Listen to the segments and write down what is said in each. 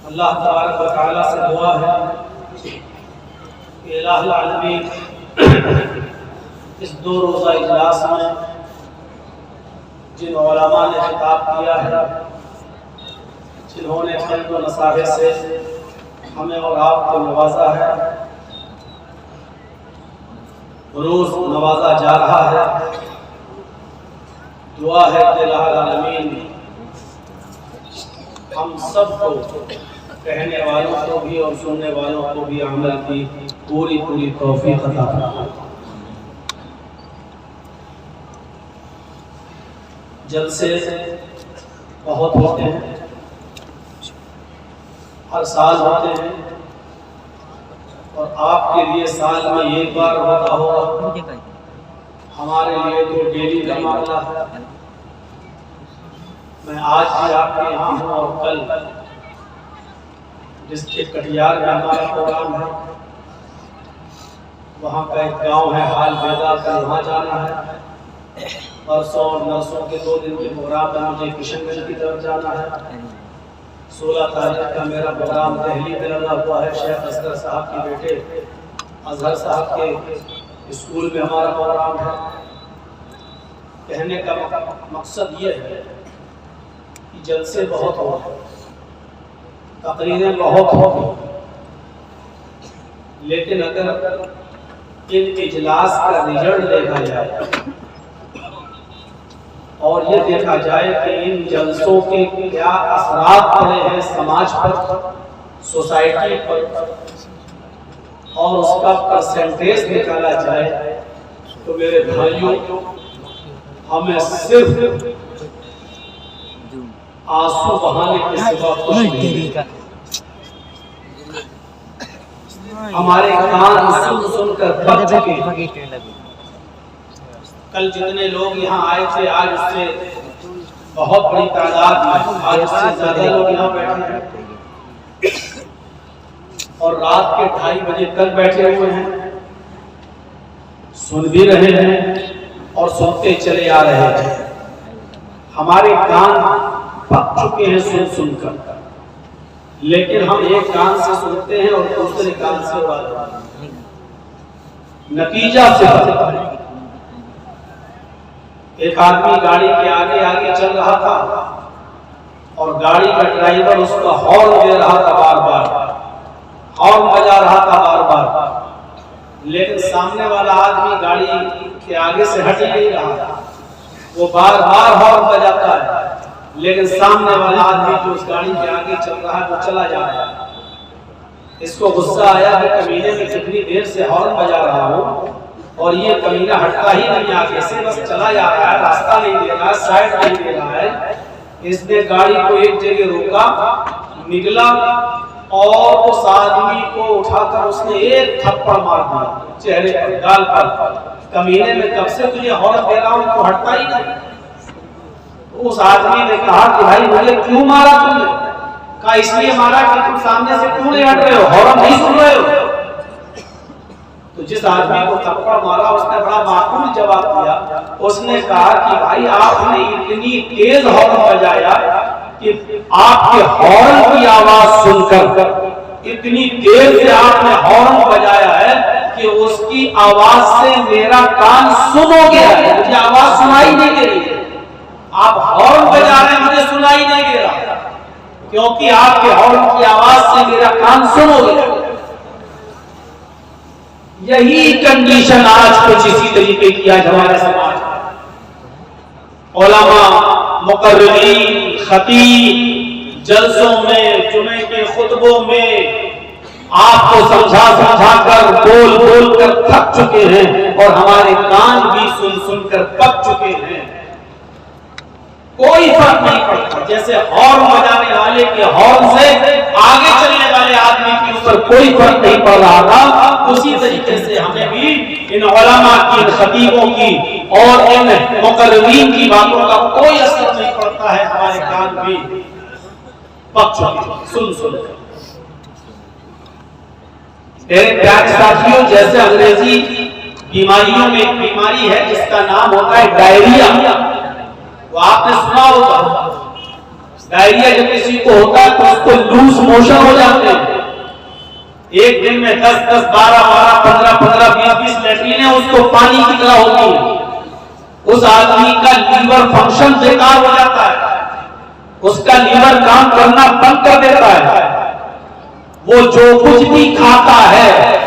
अल्लाह तबारक व तआला से दुआ है कि इलाहुल आलमीन इस 2 रोज़ा इजलास में जिन उलमा ने खिताब किया है, जिन्होंने फ़र्द व नसाहे से हमें और आपको नवाजा है, रोज़ नवाजा जा रहा है। दुआ है कि इलाहुल आलमीन हम सबको, कहने वालों को भी और सुनने वालों को भी अमल की पूरी तौफीक अता फरमाए। जलसे बहुत होते हैं, हर साल होते हैं, और आपके लिए साल में एक बार होता होगा, हमारे लिए तो डेली का मामला है। मैं आज भी आपके यहाँ हूँ और कल डिस्ट्रिक्ट कटिहार में हमारा प्रोग्राम है, वहाँ का एक गांव है हाल बेदा का, वहाँ जाना है। परसों नरसों के 2 दिन के प्रोग्राम में मुझे किशनगंज की तरफ जाना है। 16 तारीख का मेरा प्रोग्राम दिल्ली में लगा हुआ है, शेख असगर साहब के बेटे अजहर साहब के स्कूल में हमारा प्रोग्राम है। कहने का मकसद ये है कि जलसे बहुत हो, तकरीरें बहुत हो, लेकिन अगर इन इजलास का रिजल्ट देखा जाए और ये देखा जाए कि इन जलसों के क्या असरात पड़े हैं समाज पर, सोसाइटी पर, और उसका परसेंटेज निकाला जाए, तो मेरे भाइयों हमें सिर्फ आंसू बहाने के सिवा कुछ नहीं। हमारे कान सुनकर थक चुके। कल जितने लोग यहाँ आए थे, आज उससे बहुत बड़ी तादाद में, आज उससे ज्यादा लोग यहाँ बैठे हैं, और रात के 2:30 बजे तक बैठे हुए हैं, सुन भी रहे हैं और सुनते चले आ रहे हैं। हमारे कान पक चुके हैं सुन सुनकर, लेकिन हम एक कान से सुनते हैं और दूसरे कान से उड़ाते हैं। नतीजा से एक आदमी गाड़ी के आगे आगे चल रहा था और गाड़ी का ड्राइवर उसका हॉर्न दे रहा था, बार बार हॉर्न बजा रहा था बार बार, लेकिन सामने वाला आदमी गाड़ी के आगे से हट ही नहीं रहा। वो बार बार हॉर्न बजाता है, लेकिन सामने वाला आदमी जो उस गाड़ी के आगे चल रहा है वो चला जा रहा है। इसको गुस्सा आया कि कमीने में कितनी देर से हॉर्न बजा रहा हूँ और ये कमीना हटता ही नहीं, आगे से बस चला जा रहा है, रास्ता नहीं दे रहा है, साइड नहीं दे रहा है। इसने गाड़ी को एक जगह रोका, निकला और उस आदमी को उठाकर उसने एक थप्पड़ मार दिया चेहरे पर, गाल पर। कमीने में कब से तुझे हॉर्न दे रहा हूँ, तो हटता ही नहीं। उस आदमी ने कहा कि भाई मुझे क्यों मारा तुमने? कहा इसलिए मारा कि तुम सामने से क्यों नहीं हट रहे हो, हॉर्न नहीं सुन रहे हो। तो जिस आदमी को थप्पड़ मारा उसने बड़ा माकूल जवाब दिया। उसने कहा कि भाई आपने इतनी तेज हॉर्न बजाया कि आपके हॉर्न की आवाज सुनकर, इतनी तेज से आपने हॉर्न बजाया है कि उसकी आवाज से मेरा कान सुन हो गया है, मुझे आवाज सुनाई नहीं दे रही है। आप हॉर्न बजा रहे हैं, मुझे सुनाई नहीं दे रहा, क्योंकि आपके हॉर्न की आवाज से मेरा कान सुन हो गया। यही कंडीशन आज कुछ इसी तरीके की आज हमारे समाज में। उलमा, मुकर्रिरीन, खतीब जलसों में, जुमे के खुतबों में आपको समझा कर, बोल कर थक चुके हैं, और हमारे कान भी सुन कर पक चुके हैं। कोई फर्क नहीं पड़ता। जैसे हॉर्न बजाने वाले के हॉर्न से आगे चलने वाले आदमी के ऊपर कोई फर्क नहीं पड़ रहा था, उसी तरीके से हमें भी इन उलमा की, इन खतीबों की और इन मुकर्रिरीन की बातों का कोई असर नहीं पड़ता है। हमारे कान भी पक चुके सुन। मेरे प्यारे साथियों, जैसे अंग्रेजी बीमारियों में एक बीमारी है जिसका नाम होता है डायरिया, तो आपने सुना होगा डायरिया जब किसी को होता है तो उसको लूज मोशन हो जाते हैं। एक दिन में 10, 10, 12, 12, 15, 15, 20, 20 लेटरिनें उसको पानी की तरह होती है। उस आदमी का लीवर फंक्शन बेकार हो जाता है, उसका लीवर काम करना बंद कर देता है। वो जो कुछ भी खाता है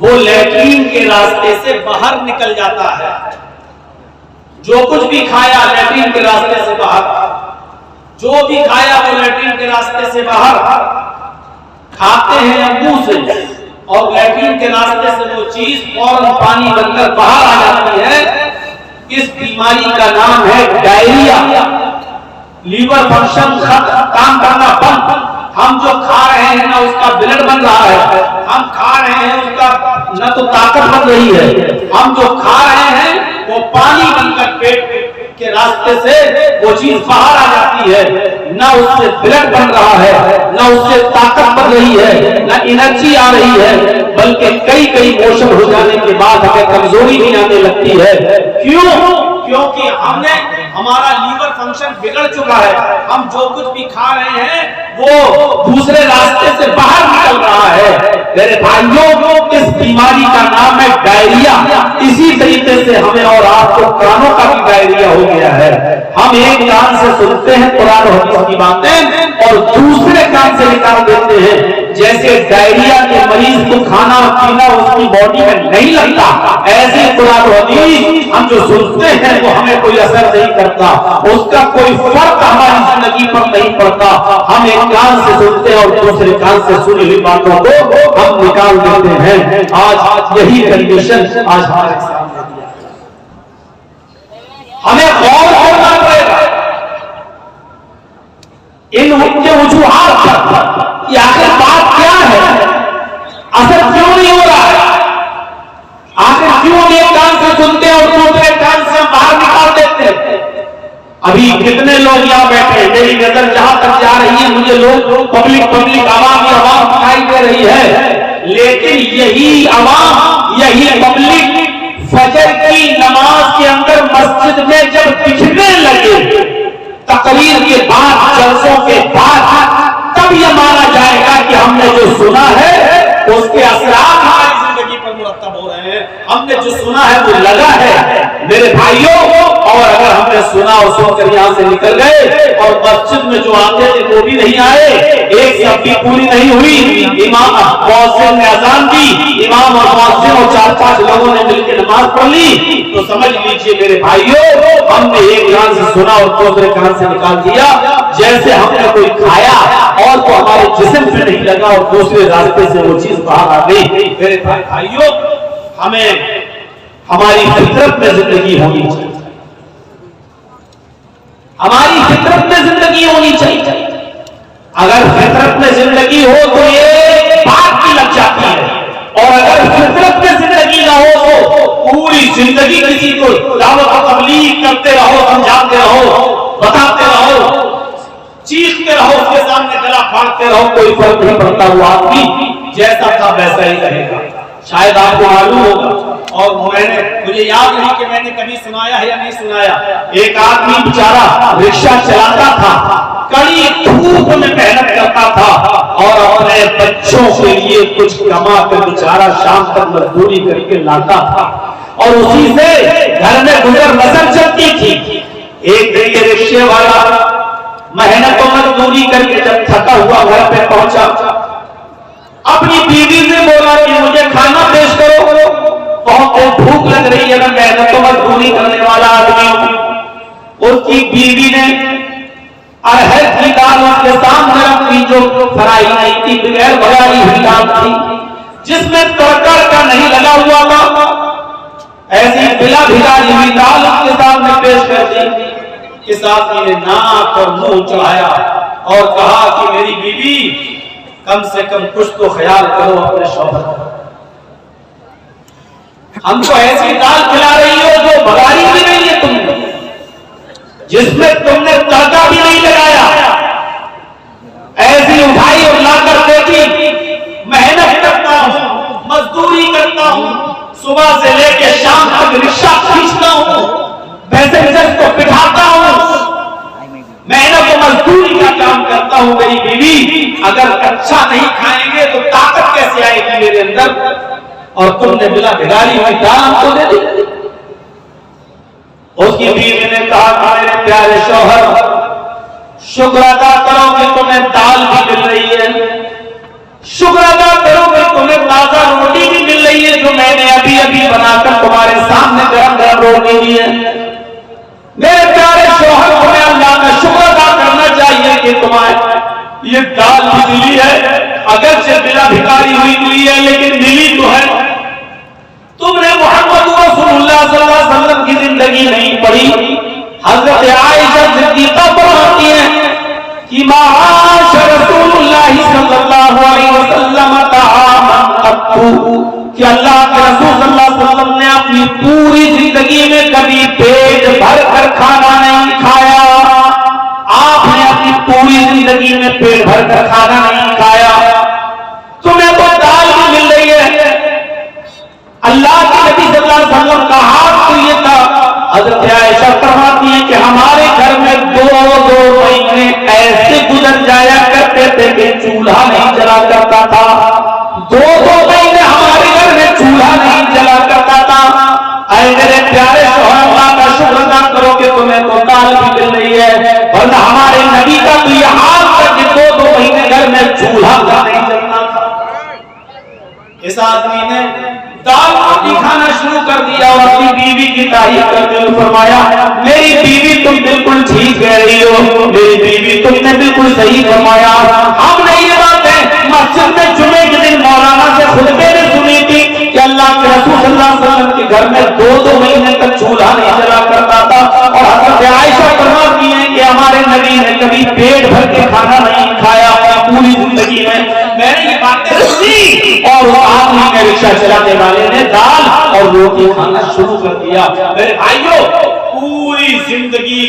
वो लैट्रीन के रास्ते से बाहर निकल जाता है। जो कुछ भी खाया लैट्रीन के रास्ते से बाहर, जो भी खाया वो लैट्रीन के रास्ते से बाहर। खाते हैं मुंह से और लैट्रीन के रास्ते से वो चीज फौरन पानी बनकर बाहर आ जाती है। इस बीमारी का नाम है डायरिया। लीवर फंक्शन काम करना बंद। हम जो खा रहे हैं ना उसका ब्लड बन रहा है, हम खा रहे हैं उसका न तो ताकत बन रही है, हम जो खा रहे हैं वो पानी बनकर पेट के रास्ते से वो चीज बाहर आ जाती है। न उससे ब्लड बन रहा है, न उससे ताकत बन रही है, न एनर्जी आ रही है, बल्कि कई कई मोशन हो जाने के बाद हमें कमजोरी भी आने लगती है। क्यों? क्योंकि हमारा लीवर फंक्शन बिगड़ चुका है। हम जो कुछ भी खा रहे हैं वो दूसरे रास्ते से बाहर निकल रहा है। मेरे भाइयों, इस बीमारी का नाम है डायरिया। इसी तरीके से हमें और आपको कानों का भी डायरिया हो गया है। हम एक कान से सुनते हैं कुरान और हदीस की बातें और दूसरे कान से निकाल देते हैं। जैसे डायरिया के मरीज को खाना पीना उसकी बॉडी में नहीं लगता, ऐसे कुरान और हदीस हम जो सुनते हैं वो हमें कोई असर नहीं करता, उसका कोई फर्क हमारी जिंदगी पर नहीं पड़ता। हम एक कान से सुनते हैं और दूसरे कान से सुनी हुई बातों को हम निकाल देते हैं। आज यही कंडीशन आज हमारे सामने दिया। हमें गौर करना पड़ेगा इन उनके वजूहात पर कि आखिर बात क्या है, असर क्यों नहीं हो रहा है, आखिर क्यों एक कान से सुनते हैं और दूसरे कान से बाहर निकाल देते हैं। अभी कितने लोग यहाँ बैठे हैं, मेरी नजर जहां तक जा रही है मुझे लोग पब्लिक आवाम दिखाई दे रही है, लेकिन यही आवाम यही पब्लिक फजर की नमाज के अंदर मस्जिद में जब दिखने लगे तकरीर के बाद, जलसों के बाद, तब यह माना जाएगा कि हमने जो सुना है उसके असरात हमारी जिंदगी पर मुरतब हो रहे हैं। हमने जो सुना है वो लगा है मेरे भाइयों। और अगर हमने सुना और सुनकर यहाँ से निकल गए और मस्जिद में जो आते थे वो भी नहीं आए, एक सब भी पूरी नहीं हुई, इमाम मुअज्जिन ने अज़ान दी, इमाम और मुअज्जिन और 4-5 लोगों ने मिलकर नमाज पढ़ ली, तो समझ लीजिए मेरे भाइयों हमने एक कान से सुना और दूसरे कान से निकाल दिया। जैसे हमने कोई खाया और तो हमारे जिस्म पे नहीं लगा और दूसरे रास्ते से वो चीज बाहर आ गई। मेरे भाइयों, हमें हमारी फितरत में जिंदगी होनी चाहिए, हमारी फितरत में जिंदगी होनी चाहिए। अगर फितरत में जिंदगी हो तो ये बात की लग जाती है, और अगर फितरत में जिंदगी ना हो तो पूरी जिंदगी किसी को दावत और तबलीग करते रहो, समझाते रहो, बताते रहो, चीखते रहो, उसके सामने गला फाड़ते रहो, कोई फर्क नहीं पड़ता। वो आदमी जैसा था वैसा ही रहेगा। शायद आपको मालूम होगा, और मुझे याद नहीं कि मैंने कभी सुनाया है या नहीं सुनाया, एक आदमी बेचारा रिक्शा चलाता था, कड़ी धूप में मेहनत करता था और अपने बच्चों के लिए कुछ कमा कर बेचारा शाम तक मजदूरी करके लाता था और उसी से घर में गुजर बसर चलती थी। एक दिन ये रिक्शे वाला मेहनत और मजदूरी करके जब थका हुआ घर पे पहुंचा, अपनी बीवी से बोला कि मुझे खाना पेश करो, बहुत भूख लग रही है, मैं मेहनत और मजदूरी करने वाला आदमी हूं। उसकी बीवी ने अरहर की दाल उसके सामने रखी, जो फ्राई नहीं थी, बगैर भगाई हुई दाल थी, जिसमें तड़का नहीं लगा हुआ था, ऐसी बिला भिगाई हुई दाल उसके सामने पेश कर दी। इस आदमी ने नाक और मुंह चढ़ाया और कहा कि मेरी बीवी, कम से कम कुछ तो ख्याल करो अपने शौहर का। हमको ऐसी दाल खिला रही हो जो भगाई भी नहीं है तुमने, जिसमें तुमने तड़का भी नहीं लगाया, ऐसी उठाई और लाकर देती। मेहनत करता हूं, मजदूरी करता हूं, सुबह से लेकर शाम तक रिक्शा खींचता हूं, पैसेंजर को बिठाता हूं, मेहनत और मजदूरी का काम करता हूं। मेरी बीवी अगर अच्छा नहीं खाएंगे तो ताकत कैसे आएगी मेरे अंदर, और तुमने बिना भिगारी हुई दाल हमको दे दी। उसकी बीवी ने कहा कि मेरे प्यारे शौहर, शुक्र अदा करो कि तुम्हें दाल भी मिल रही है, शुक्र अदा करो कि तुम्हें ताजा रोटी भी मिल रही है, जो मैंने अभी अभी बनाकर तुम्हारे सामने गरम गरम रोटी दी है। मेरे प्यारे शौहर, तुम्हें अल्लाह का शुक्र अदा करना चाहिए कि तुम्हारे ये दाल भी मिली है, अगर से बिना भिखारी हुई मिली है, लेकिन मिली तो है। तुमने मोहम्मद रसूलुल्लाह सल्लल्लाहु अलैहि वसल्लम की जिंदगी नहीं पढ़ी। हजरत आयशा सिद्दीका फरमाती हैं कि माशा रसूलुल्लाह सल्लल्लाहु अलैहि वसल्लम कि अल्लाह के रसूल सल्लल्लाहु अलैहि वसल्लम ने अपनी पूरी जिंदगी में कभी पेट भर कर खाना नहीं खाया। आपने अपनी पूरी जिंदगी में पेट भर कर खाना नहीं खाया। तुम्हें तो दाल भी मिल रही है। अल्लाह के नबी सल्लल्लाहु अलैहि वसल्लम का हाथ तो ये था। हज़रत आयशा फरमाती है कि हमारे घर में 2-2 महीने ऐसे गुजर जाया करते थे कि चूल्हा नहीं जला करता था। 2-2 महीने हमारे घर में चूल्हा नहीं जला करता था। ऐ मेरे प्यारे शौहर, अल्लाह का शुक्र अदा करो कि तुम्हें तो दाल भी मिल रही है, वरना हमारे नबी का तो ये हाल था कि 2-2 महीने घर में चूल्हा नहीं जलता था। इस आदमी ने दाल रोटी खाना शुरू कर दिया और अपनी बीवी की तारीफ करते हुए फरमाया, मेरी बीवी तुम बिल्कुल ठीक कह रही हो, मेरी बीवी तुमने बिल्कुल सही फरमाया। हमने ये बातें मस्जिद में जुमे के दिन मौलाना से खुतबे में सुनी थी कि अल्लाह के रसूल सल्लल्लाहु अलैहि वसल्लम के घर में 2-2 महीने तक चूल्हा नहीं जला करता था। और हज़रत आयशा फरमाती हैं कि हमारे नबी ने कभी पेट भर के खाना नहीं खाया पूरी जिंदगी में। मैंने ये बातें सुनी और वो आदमी ने, रिक्शा चलाने वाले ने दाल और रोटी खाना शुरू कर दिया। मेरे भाइयों, पूरी जिंदगी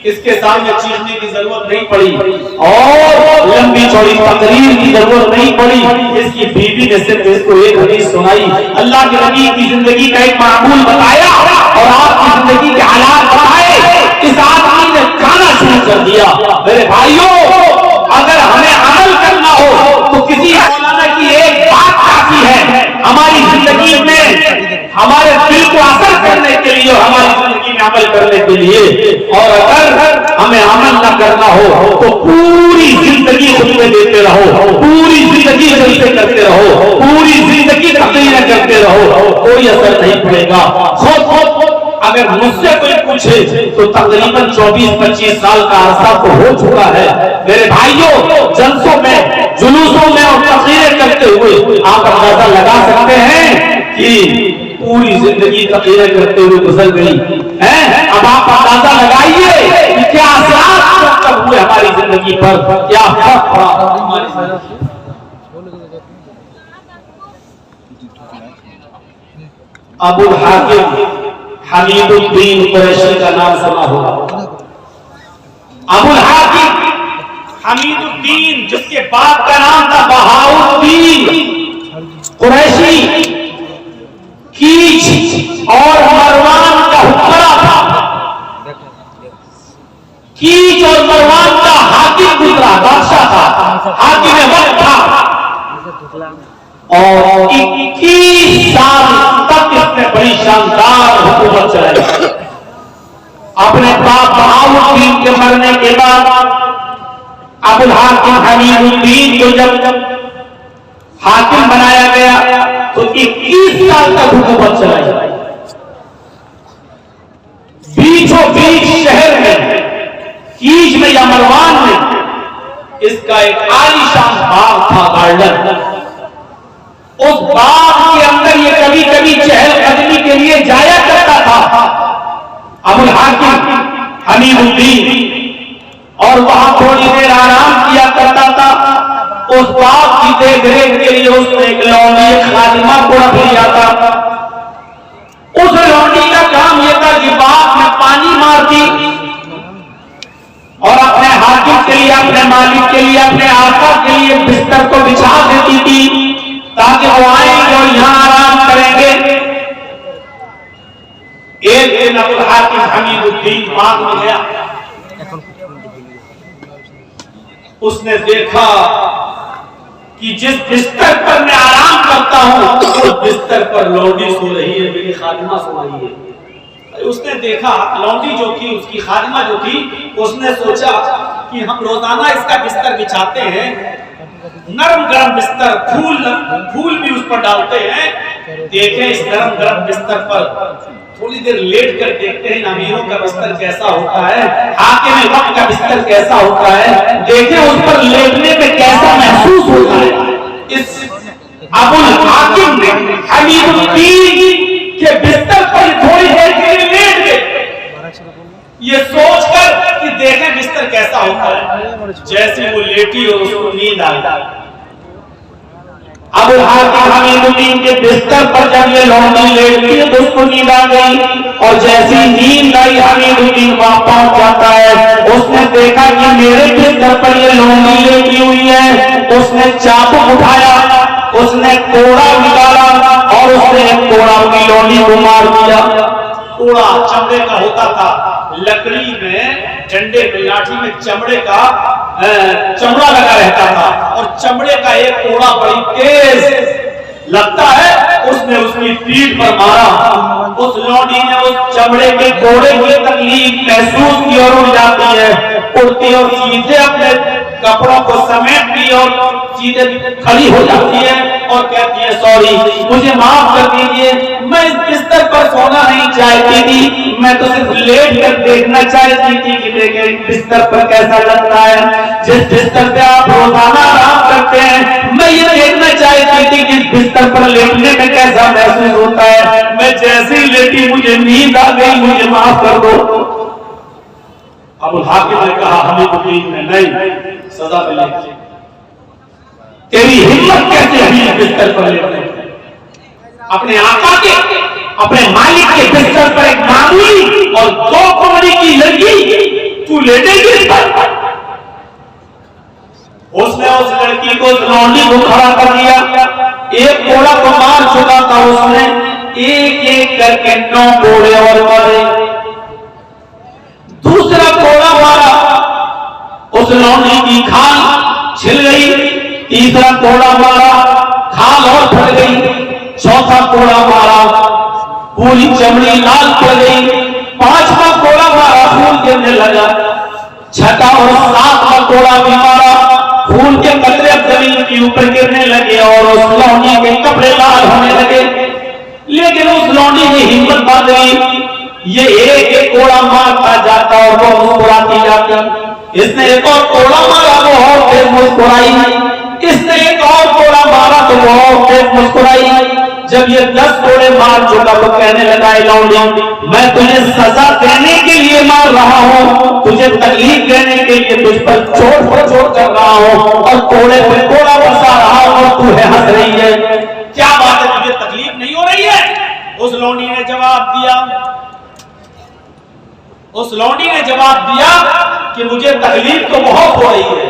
इसके सामने चीखने की जरूरत नहीं पड़ी और लंबी चौड़ी तकरीर की जरूरत नहीं पड़ी। इसकी बीवी ने सिर्फ इसको एक हदीस सुनाई, अल्लाह के नबी की जिंदगी का एक मामूल बताया और आपकी जिंदगी के हालात बताए। इस आदमी ने खाना शुरू कर दिया। मेरे भाइयों, अगर हमें अमल करना हो तो किसी मौलाना की एक बात काफी है हमारी जिंदगी में, हमारे दिल को असर करने के लिए, हमारी जिंदगी में अमल करने के लिए। और अगर हमें अमल न करना हो तो पूरी जिंदगी खुतबे देते रहो, पूरी जिंदगी जलसे करते रहो, पूरी जिंदगी तकरीरें करते रहो, कोई असर नहीं पड़ेगा। खुद अगर मुझसे कोई पूछे तो तकरीबन 24-25 साल का अरसा तो हो चुका है। मेरे भाइयों, जलसों में, जुलूसों में और तकरीरें करते हुए आप अंदाजा लगा सकते हैं कि पूरी जिंदगी तकरीरें करते हुए गुजर गई है। अब आप अंदाजा लगाइए कि क्या असरात तब हुए हमारी जिंदगी पर, क्या फर्क पड़ा हमारी जिंदगी। अबुल हाकिम हमीदुद्दीन कुरैशी का नाम सुना होगा। अबुल हाकिम हमीदुद्दीन, जिसके बाप का नाम था बहाउद्दीन कुरैशी, कीच और मरवान का हुक्मरान था। कीच और मरवान का हाकिम गुजरा, बादशाह था, हाकिम वक्त था। और 21 साल तक इसने बड़ी शानदार हुकूमत चलाई। अपने बाप बहाउद्दीन के मरने के बाद अबुल हाकिम हमीदुद्दीन को जब हाकिम बनाया गया तो 21 साल तक हुकूमत चलाई। बीचों बीच शहर में, कीज में या मरवान में, इसका एक आलीशान बाग था, गार्डन। उस बाग के अंदर ये कभी कभी चहलकदमी के लिए जाया करता था अबुल हाकिम हमीदुद्दीन, और वहां थोड़ी देर आराम किया करता था। उस बाग की देखरेख के लिए उसने एक लौंडी खादिमा को रख लिया था। उस लौंडी का काम यह था कि बाग में पानी मारती और अपने हाकिम के लिए, अपने मालिक के लिए, अपने आका के लिए बिस्तर को बिछा देती थी ताकि वो आएंगे और यहां आराम करेंगे। एक दिन अबुल हाकिम हमीदुद्दीन बाग में गया। उसने देखा कि जिस बिस्तर पर मैं आराम करता हूं उस बिस्तर पर लौंडी सो रही है, मेरी खादिमा सो रही है। उसने देखा लौंडी जो थी, उसकी खादिमा जो थी, उसने सोचा कि हम रोजाना इसका बिस्तर बिछाते हैं, नरम गरम बिस्तर, फूल भी उस पर डालते हैं। देखें इस नरम गरम बिस्तर पर थोड़ी देर लेट कर देखते हैं अमीरों का बिस्तर कैसा होता है, हाकिम वक्त का बिस्तर कैसा होता है, देखें उस पर लेटने में कैसा महसूस होता है। इस अबुल हाकिम ने हमीदुद्दीन के बिस्तर पर थोड़ी देर के लिए लेट गए, ये सोचकर कि देखें बिस्तर कैसा होता है। जैसे वो लेटी और उसको नींद आ गई। अबुल हाकिम हमीदुद्दीन के बिस्तर पर जब ये लौंडी लेटती है तो उसको नींद आ गई, और जैसी नींद आई हमीदुद्दीन वहां पहुंच जाता है। उसने देखा कि मेरे बिस्तर पर ये लौंडी लेटी हुई है। उसने चाबुक उठाया, उसने कोड़ा निकाला और उसने एक कोड़ा की लौंडी को मार दिया। कोड़ा चमड़े का होता था, लकड़ी में, डंडे में, लाठी में चमड़े का चमड़ा लगा रहता था, और चमड़े का एक कोड़ा बड़ी तेज लगता है, उसने उसकी पीठ पर मारा। उस लौंडी ने उस चमड़े के कोड़े की तकलीफ महसूस की और उड़ जाती है, उड़ती और सीधे अपने कपड़ों को समेटती और सीधे खड़ी हो जाती है और कहती है सॉरी, मुझे माफ कर दीजिए, मैं इस बिस्तर पर सोना नहीं चाहती थी, मैं तो सिर्फ लेट कर देखना चाहती थी कि देखें बिस्तर पर कैसा लगता है। जिस बिस्तर पे आप रोजाना आराम करते हैं, मैं ये देखना चाहती थी कि इस बिस्तर पर लेटने में कैसा महसूस होता है। मैं जैसे ही लेटी मुझे नींद आ गई, मुझे माफ कर दो। अबुल हाकिम ने कहा हमीदुद्दीन ने नहीं, सजा मिलेगी। तेरी हिम्मत कैसे हुई बिस्तर पर लेटने की? अपने आका के, अपने मालिक के बिस्तर पर एक मामूली और 2 कौड़ी की लड़की तू लेटेगी इस पर? उसने उस लड़की को, लौंडी को खड़ा कर दिया। एक कोड़ा को मार चुका था उसने, एक एक करके 9 कोड़े और मारे। दूसरा कोड़ा मारा, उस लौंडी की खाल छिल गई। तीसरा कोड़ा मारा, खाल और फट गई। चौथा कोड़ा मारा, पूरी चमड़ी लाल पड़ गई। 5वां कोड़ा मारा, खून गिरने लगा। 6वां और 7वां कोड़ा भी मारा, खून के कतरे जमीन के ऊपर गिरने लगे और उस लौंडी के कपड़े लाल होने लगे। लेकिन उस लौंडी की हिम्मत बढ़ गई, ये एक एक कोड़ा मारता जाता और वो मुस्कुराती जाती। इसने एक और कोड़ा मारा, वो और तेज मुस्कुराई। इसने एक और कोड़ा मारा तो वो और तेज मुस्कुराई। जब ये 10 कोड़े मार चुका तो कहने लगा लौंडी, मैं तुझे सजा देने के लिए मार रहा हूँ, तुझे तकलीफ देने के लिए तुझ पर चोट पर चोट कर रहा हूँ, और कोड़े पे कोड़ा बरसा रहा हूँ और तू हंस रही है। क्या बात है, तुझे तकलीफ नहीं हो रही है? उस लौंडी ने जवाब दिया, उस लौंडी ने जवाब दिया कि मुझे तकलीफ तो बहुत हो रही है,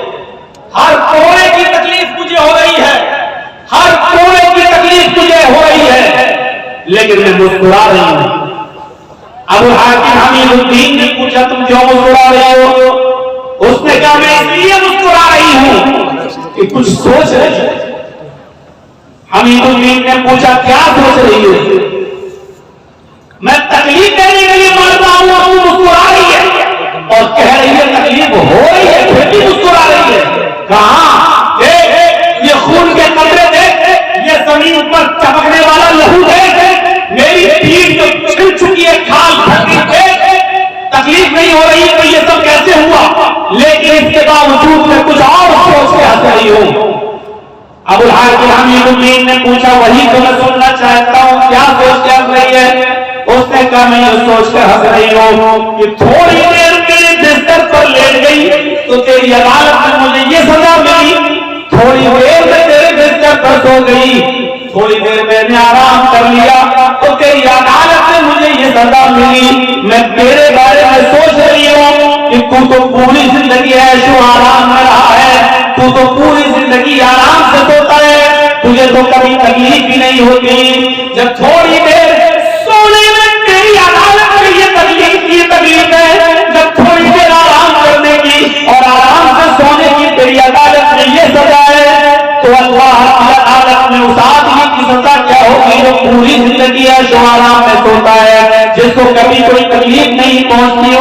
हर कोड़े की तकलीफ मुझे हो रही है, हर कोड़े की तकलीफ मुझे हो रही है, लेकिन मैं मुस्कुरा रही हूं। अबुल हाकिम हमीदुद्दीन ने पूछा तुम क्यों मुस्कुरा रहे हो? उसने कहा मैं इसलिए मुस्कुरा रही हूं कि कुछ सोच रही है। हमीदुद्दीन ने पूछा क्या सोच रही हो? मैं तकलीफ देने के लिए मर रहा हूं, तू मुस्कुरा रही है और कह रही है तकलीफ हो रही है, फिर भी मुस्कुरा रही है। कहां देख, ये खून के कतरे देख, ये जमीन पर चमकने वाला लहू देख, मेरी पीठ जो छिल चुकी है, खाल फटी देख, तकलीफ नहीं हो रही तो ये सब कैसे हुआ? लेकिन इसके बावजूद मैं कुछ और सोच के हंस रही हूं। अबुल हाकिम हमीदुद्दीन ने पूछा वही तो मैं सुनना चाहता हूं, क्या सोच के हंस रही है? उसने कहा मैं ये सोचकर हंस रही हूं कि थोड़ी देर मेरे बिस्तर पर लेट गई तो तेरी अदालत में मुझे ये सजा मिली, थोड़ी देर में तेरे बिस्तर पर सो गई, थोड़ी देर मैंने आराम कर लिया तो तेरी अदालत में मुझे ये सजा मिली। मैं तेरे बारे में सोच रही हूं कि तू तो पूरी जिंदगी ऐशो आराम में रहा है, तू तो पूरी जिंदगी आराम से सोता है, तुझे तो कभी तकलीफ ही नहीं होती। जब थोड़ी देर सोने में तेरी अदालत में ये तकलीफ है, जब थोड़ी देर आराम करने की और आराम से सोने की तेरी अदालत में ये सजा है, तो अल्लाह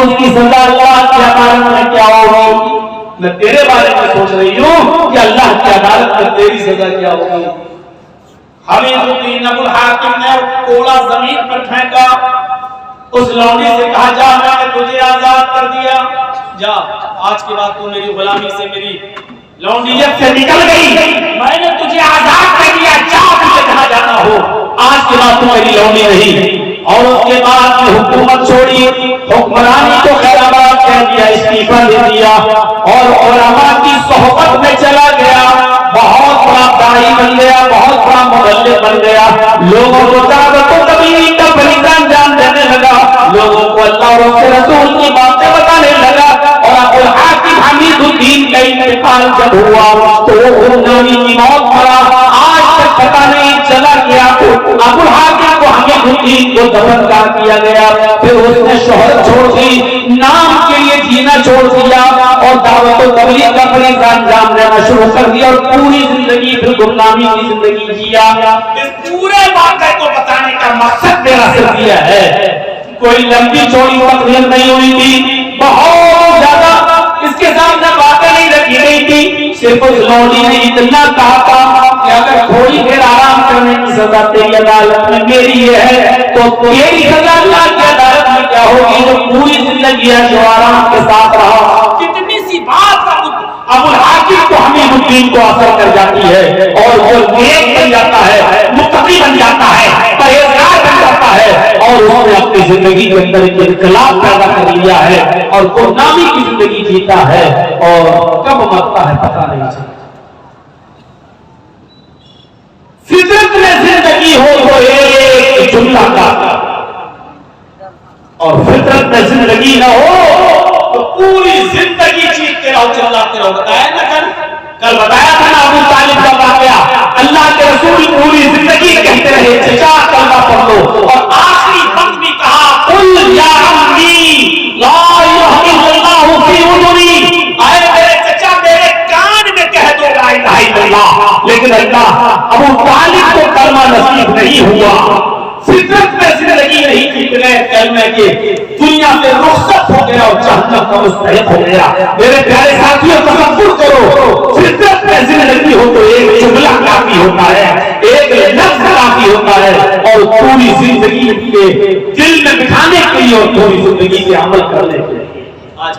उसकी सजा अल्लाह की अदालत में क्या होगी। मैं तेरे बारे में सोच रही हूं कि अल्लाह की अदालत में तेरी सजा क्या होगी। हमीदुद्दीन अबुल हाकिम ने कोड़ा जमीन पर फेंका, उस लौंडी से कहा जा मैंने तुझे आजाद कर दिया, जा आज के बाद तू मेरी गुलामी से, मेरी लौंडियत से निकल गई, मैंने तुझे आजाद कर दिया, जा तुझे कहा जाना हो, आज के बाद तू मेरी लौंडी नहीं। और उसके बाद हुकूमत छोड़ी, हुक्मरानी को खैराबाद कह दिया, इस्तीफा दे दिया और उलमा की सोहबत में चला गया, बहुत बड़ा दाई बन गया, बहुत बड़ा मुबल्लिग बन गया, लोगों को दावत व तबलीग का फरीज़ा अंजाम देने लगा, लोगों को अल्लाह और उसके रसूल की बातें बताने लगा। और अबुल हाकिम हमीदुद्दीन का इंतकाल जब हुआ तो वो गुमनामी की मौत मरा, आज तक पता नहीं चला गया अबुल हाकिम को हमीदुद्दीन को दफन किया गया। फिर उसने शोहरत छोड़ दी, नाम के लिए जीना छोड़ दिया और दावत व तबलीग का फरीज़ा अंजाम देना शुरू कर दिया और पूरी जिंदगी फिर गुमनामी की जिंदगी जिया। इस पूरे वाक़े को बताने का मकसद मेरा सिर्फ यह है, कोई लंबी चौड़ी तकरीर नहीं हुई थी, बहुत ज्यादा इसके सामने बातें नहीं रखी गई थी, सिर्फ उस लौंडी ने इतना कहा था कि अगर थोड़ी देर आराम करने की सजा तेरी अदालत में मेरी ये है तो तेरी सजा अल्लाह की अदालत में क्या होगी, जो पूरी जिंदगी है जो आराम के साथ रहा। कितनी सी बात अबुल हाकिम को हमीदुद्दीन को असर कर जाती है और वो नेक बन जाता है, मुत्तकी बन जाता है, परहेजगार बन जाता है और उसने अपनी जिंदगी के अंदर एक इनकलाब पैदा कर लिया है और गुलामी की जिंदगी जीता है और कब मरता है पता नहीं चलता। फितरत में जिंदगी हो तो एक जुमला का, और फितरत में जिंदगी ना हो तो पूरी जिंदगी चीखते रहो, चिल्लाते रहो। बताया ना कल बताया था ना अबू तालिब का वाकया, अल्लाह के रसूल पूरी जिंदगी कहते रहे चचा कलमा पढ़ लो, और आखिरी वक्त भी कहा कुल या अम्मी ला इलाहा इल्लल्लाह फी उज़ुनी, आए मेरे चचा मेरे कान में कह दो ला इलाहा इल्लल्लाह। लेकिन अल्लाह अबू तालिब को कलमा नसीब नहीं हुआ, फितरत में जिंदगी नहीं थी बगैर कलमे के, दुनिया से रुखसत हो गया और जहन्नम का मुस्तहिक हो गया। मेरे प्यारे साथियों तसव्वुर करो, फितरत में जिंदगी हो तो एक जुमला काफी होता है, एक लफ्ज काफी होता है और पूरी जिंदगी के दिल में बिठाने के लिए और पूरी जिंदगी पे अमल करने के लिए। आज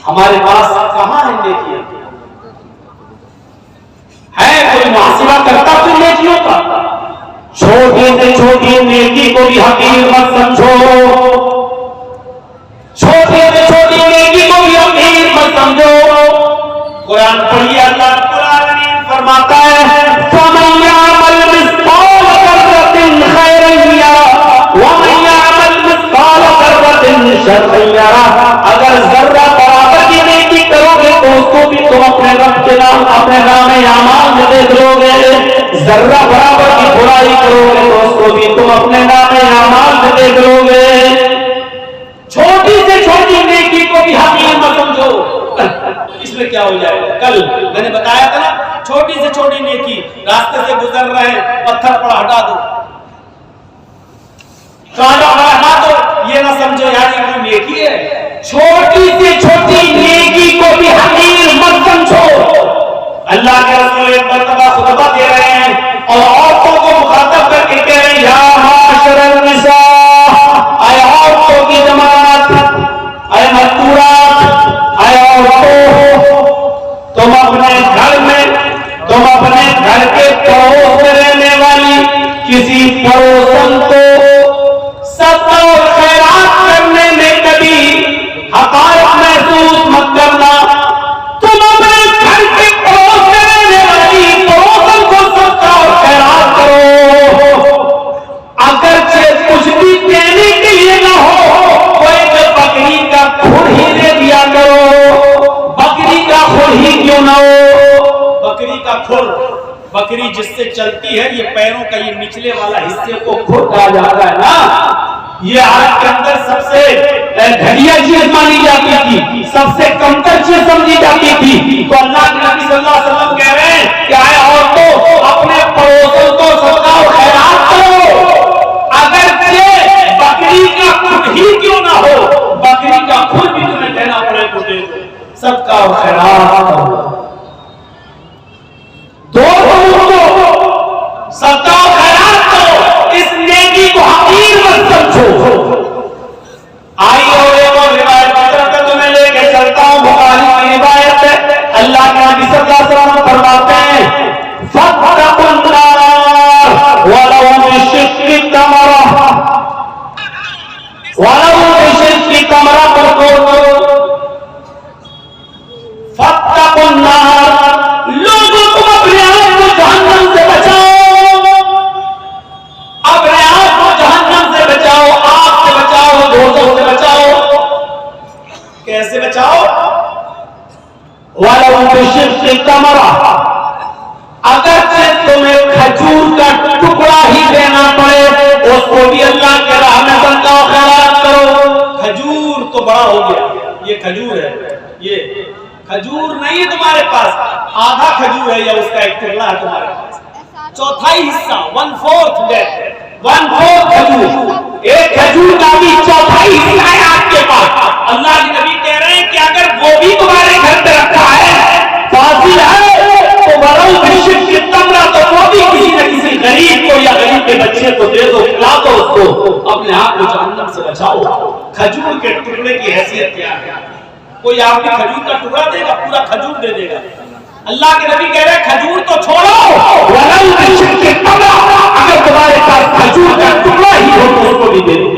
हमारे पास कहां है नेकी है, कोई मुहासिबा करता तो नेकियों का, छोटी से छोटी नेकी को भी हकीर मत समझो, छोटी से छोटी नेकी को भी हकीर मत समझो। कुरान पढ़िए, अल्लाह कुरान फरमाता है फमन यअमल मिस्काल ज़र्रतिन खैरन यरा व मन यअमल मिस्काल ज़र्रतिन शर्रन यरा। अगर जर्रा बराबर की नेकी करोगे तो उसको भी तुम अपने रब के नाम, अपने नाम आमाल में देख लोगे, जर्रा बराबर की बुराई करोगे तो उसको भी तुम अपने नाम आमाल में देख लोगे। छोटी से छोटी नेकी को भी हकीर मत समझो, इसमें क्या हो जाएगा। कल मैंने बताया था ना, छोटी से छोटी नेकी, रास्ते से गुजर रहे पत्थर पड़ा हटा दो, हटा दो, ये ना समझो यार ये कोई नेकी है। छोटी से छोटी नेकी को भी हकीर मत समझो। अल्लाह के रसूल एक मर्तबा खुतबा दे रहे हैं और औरतों को मुखातब करके कह रहे हैं या माशरन निसा, आए औरतों की जमात, आए मस्तूरात, आए औरतों, तुम अपने घर में, तुम अपने घर के पड़ोस में रहने वाली किसी पड़ोसन को सब्र और खैरात करने में कभी हक़ाइक़ महसूस मत करना। तुम अपने घर के पड़ोस में रहने वाली पड़ोसन को सब्र और खैरात करो, अगरचे कुछ भी देने के लिए ना हो, कोई तो बकरी का खुर ही दे दिया करो, बकरी का खुर ही क्यों ना हो। बकरी का खुर, बकरी जिससे चलती है, ये पैरों का ये निचले वाला हिस्से को खुर कहा जाता है ना, ये आज के अंदर सबसे घटिया चीज मानी जाती थी, सबसे कमतर चीज समझी जाती थी। तो अल्लाह के नबी सल्लल्लाहु अलैहि वसल्लम कह रहे हैं कि आए औरतों अपने पड़ोसन को सदका और खैरात करो, अगर सबका खैरात करो। दो सबका खैरात करो, इस नेकी को हकीर मत समझो। आई और एक और रिवायत करके तुम्हें लेके चलता हूं, बुखारी की रिवायत है। अल्लाह के नबी सल्लल्लाहु अलैहि वसल्लम फरमाते हैं फत्तकुन नार वलौ बिशिक्कि तमरा, वलौ बिशिक्कि तमरा को फत्तकुन नार, लोगों तुम अपने आप को जहन्नम से बचाओ, अपने आप को जहन्नम से बचाओ, आग से बचाओ, दोजख से बचाओ। कैसे बचाओ? वलौ बिशिक्कि तमरा, अगर से तुम्हें खजूर का टुकड़ा ही देना पड़े उसको भी अल्लाह के राह में सदका खैरात करो। खजूर तो बड़ा हो गया, ये खजूर है, ये खजूर नहीं है तुम्हारे पास, आधा खजूर है या उसका एक टुकड़ा है तुम्हारे पास, चौथाई हिस्सा 1/4 डेट 1/4 खजूर, एक खजूर का भी चौथाई हिस्सा है आपके पास। अल्लाह के नबी कह रहे हैं कि अगर वो भी तुम्हारे घर पे रखा है, फाजिल है, तो वलौ बिशिक्कि तमरा, तो वो भी किसी न किसी गरीब को या गरीब के बच्चे को दे दो, खिला दो उसको, अपने आप को जहन्नम से बचाओ। खजूर के टुकड़े की हैसियत क्या है? कोई आपके खजूर का टुकड़ा देगा, पूरा खजूर दे देगा। अल्लाह के नबी कह रहे हैं खजूर तो छोड़ो, वलौ बिशिक्कि तमरा, अगर तुम्हारे पास खजूर का टुकड़ा ही हो तो उसको भी दे दो।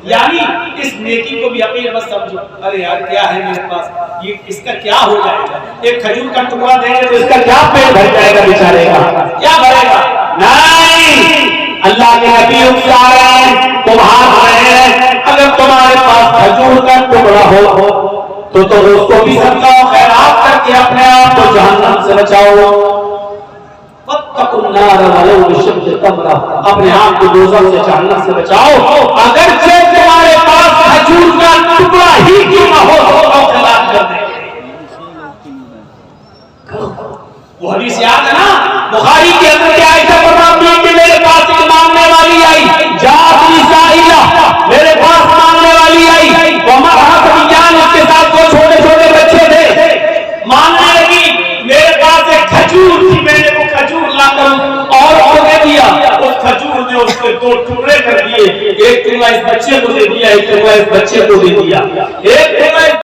यानी इस नेकी को भी अपनी मत समझो, अरे यार क्या है मेरे पास, ये इसका क्या हो जाएगा, एक खजूर का टुकड़ा देंगे तो इसका क्या पेट भर जाएगा बेचारे का, क्या भरेगा? नहीं, अल्लाह के नबी उकसा रहे हैं, तुम्हारा है, अगर तुम्हारे पास खजूर का टुकड़ा हो तो उसको भी सदका खैरात करके अपने आप को जहन्नम से बचाओ। फत्तकुन नार वलौ बिशिक्कि तमरा, अपने आप को दोज़ख से जहन्नम से बचाओ। अगर से तुम्हारे पास खजूर का टुकड़ा ही क्यों न हो तो खैरात कर दे। वो हदीस याद है ना, बुखारी के अंदर क्या आयशा फरमाती है कि मेरे पास एक मांगने वाली आई, जाती साइला, मेरे पास मांगने वाली आई, उसके साथ दो छोटे छोटे बच्चे थे, मांगने लगी, मेरे पास एक खजूर थी, मैंने वो खजूर लाकर और दे दिया, उस खजूर ने उसके दो टुकड़े कर दिए, एक टुकड़ा इस बच्चे को दे दिया, एक टुकड़ा इस बच्चे को दे दिया।